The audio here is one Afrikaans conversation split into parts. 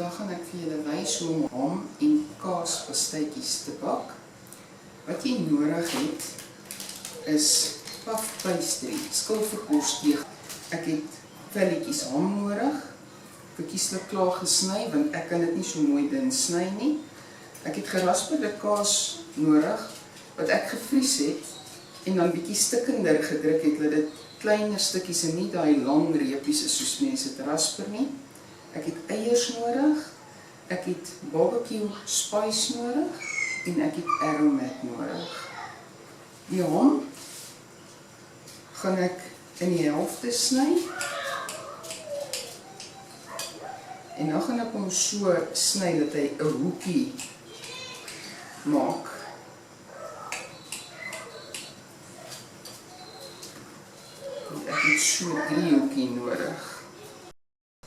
Vandag gaan ek vir julle wys hoe om ham en kaaspastytjies te bak. Wat jy nodig het, is puff pastry, skilverkosdeeg. Ek het velletjies ham nodig. Ek het kieslik klaar gesny, want ek kan dit nie so mooi dun sny nie. Ek het gerasperde kaas nodig, wat ek gevries het, en dan bietjie stikkender gedruk het, dat dit kleiner stukkies en nie daai lang reepies is soos mense dit rasper nie. Ek het eiers nodig, ek het barbecue spice nodig, en ek het aromat nodig. Die ham gaan ek in die helfte sny, en dan gaan ek hom so sny dat hy 'n hoekie maak. Ek het so 3 hoekie nodig.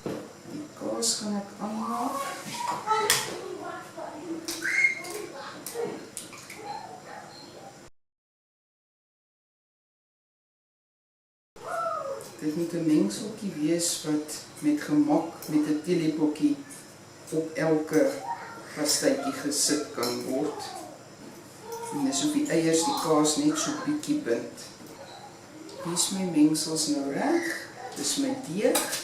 Die kaas gaan ek aanmaak. Dit moet 'n mengseltjie wees wat met gemak met 'n teelepeltjie op elke pastytjie gesit kan word. En dis op die eiers die kaas net so bietjie bind. Hier is my mengsels nou reg. Dis my deeg,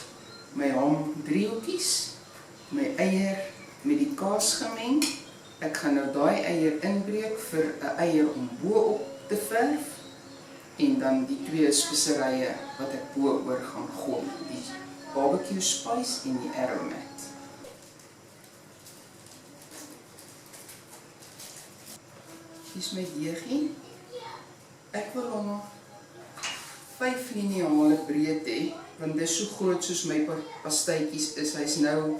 my ham driehoekies, my eier met die kaas gemeng. Ek gaan nou daai eier inbreek vir 'n eier om bo-op te verf. En dan die 2 speserye wat ek bo-oor gaan gooi. Die barbecue spice en die aromat. Hier is my deegie. Ek wil hom 5 lineale breed hê, want dit is so groot soos my pastytjies is. Hy's nou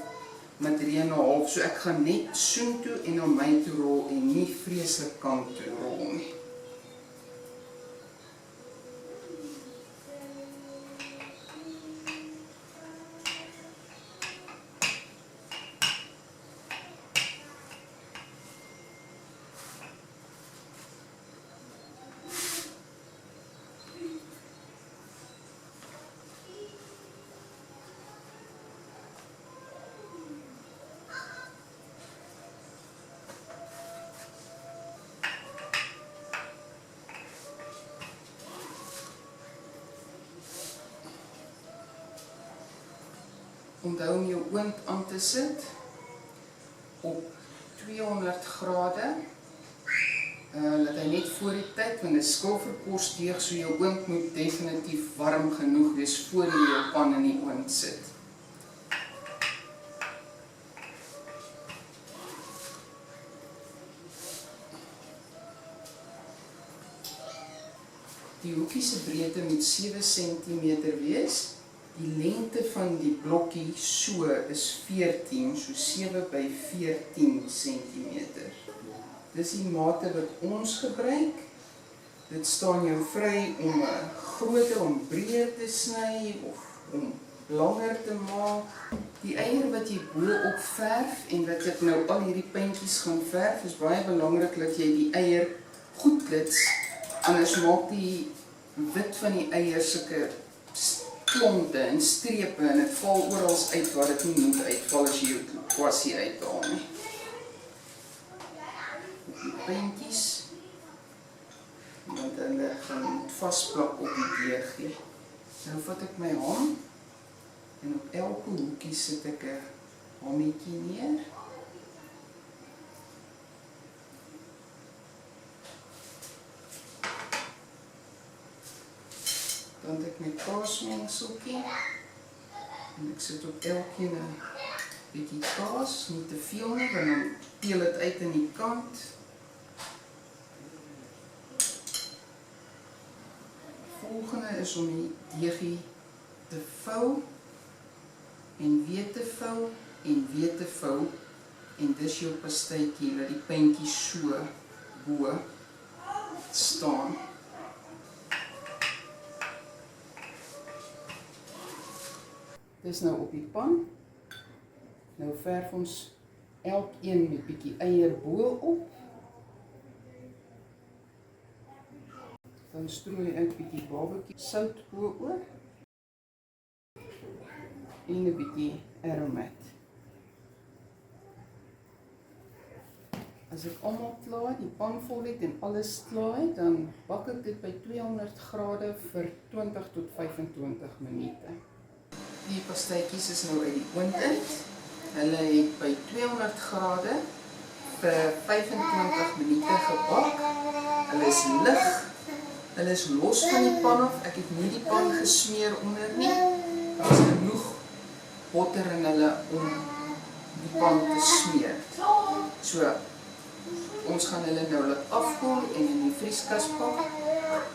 met 3,5, so ek gaan net soontoe en na my toe rol en nie vreeslik kant toe rol nie. Onthou om jou oond aan te sit op 200 grade. Laat hy net voor die tyd, want dit is skilverkosdeeg, so jou oond moet definitief warm genoeg wees voor jy jou pan in die oond sit. Die hoekie se breedte moet 7 cm wees. Die lengte van die blokkie so is 14, so 7 by 14 cm. Dis die mate wat ons gebruik. Dit staan jou vry om 'n groter, om breed te sny of om langer te maak. Die eier wat jy bo-op verf en wat ek nou al hierdie puntjies gaan verf, is baie belangrik dat jy die eier goed klits, anders maak die wit van die eier sulke klonte en strepe en dit val oral uit waar dit nie moet uitval as jy jou kwassie uithaal nie. Die puntjies, want hulle gaan vasplak op die deegie. Nou vat ek my ham en op elke hoekie sit ek 'n hammetjie neer. Dan het ek my kaasmengseltjie en ek sit op elkeen 'n bietjie kaas, nie te veel nie, want dan peel dit uit in die kant. Volgende is om die deegie te vou en weer te vou en weer te vou, en dis jou pastytjie, dat die puntjie so bo staan. Dis nou op die pan. Nou verf ons elkeen met bietjie eier bo-op. Dan strooi ek bietjie barbecue sout bo-oor. En 'n bietjie aromat. As ek almal klaar, die pan vol het en alles klaar het, dan bak ek dit by 200 grade vir 20 tot 25 minute. Die pastytjies is nou uit die oond uit. Hulle het by 200 grade vir 25 minute gebak. Hulle is lig. Hulle is los van die pan af. Ek het nie die pan gesmeer onder nie. Daar is genoeg botter in hulle om die pan te smeer. So, ons gaan hulle nou laat afkoel en in die vrieskas pak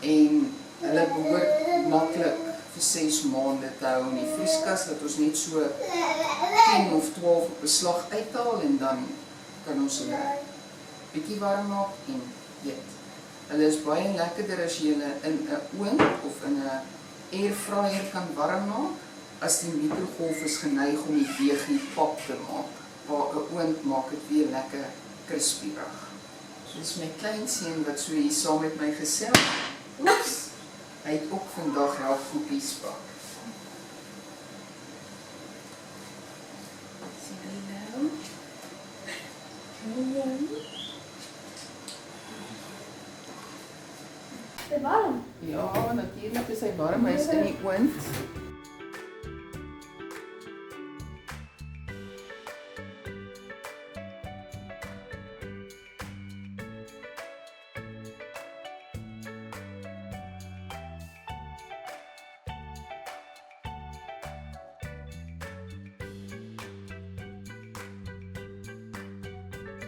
en hulle behoort maklik vir 6 maande te hou in die vrieskas, dat ons net so 10 of 12 op 'n slag uithaal en dan kan ons hulle bietjie warm maak en eet. Hulle is baie lekkerder as jy hulle in 'n oond of in 'n airfryer kan warm maak, as die mikrogolf is geneig om die deegie pap te maak, waar 'n oond maak dit weer lekker krispierig. Dis my kleinseun wat so hier saam met my gesels. Oeps, hy het ook vandag help koekies bak. Sien hallo. Is dit warm? Ja, natuurlik is hy warm, hy is in die oond.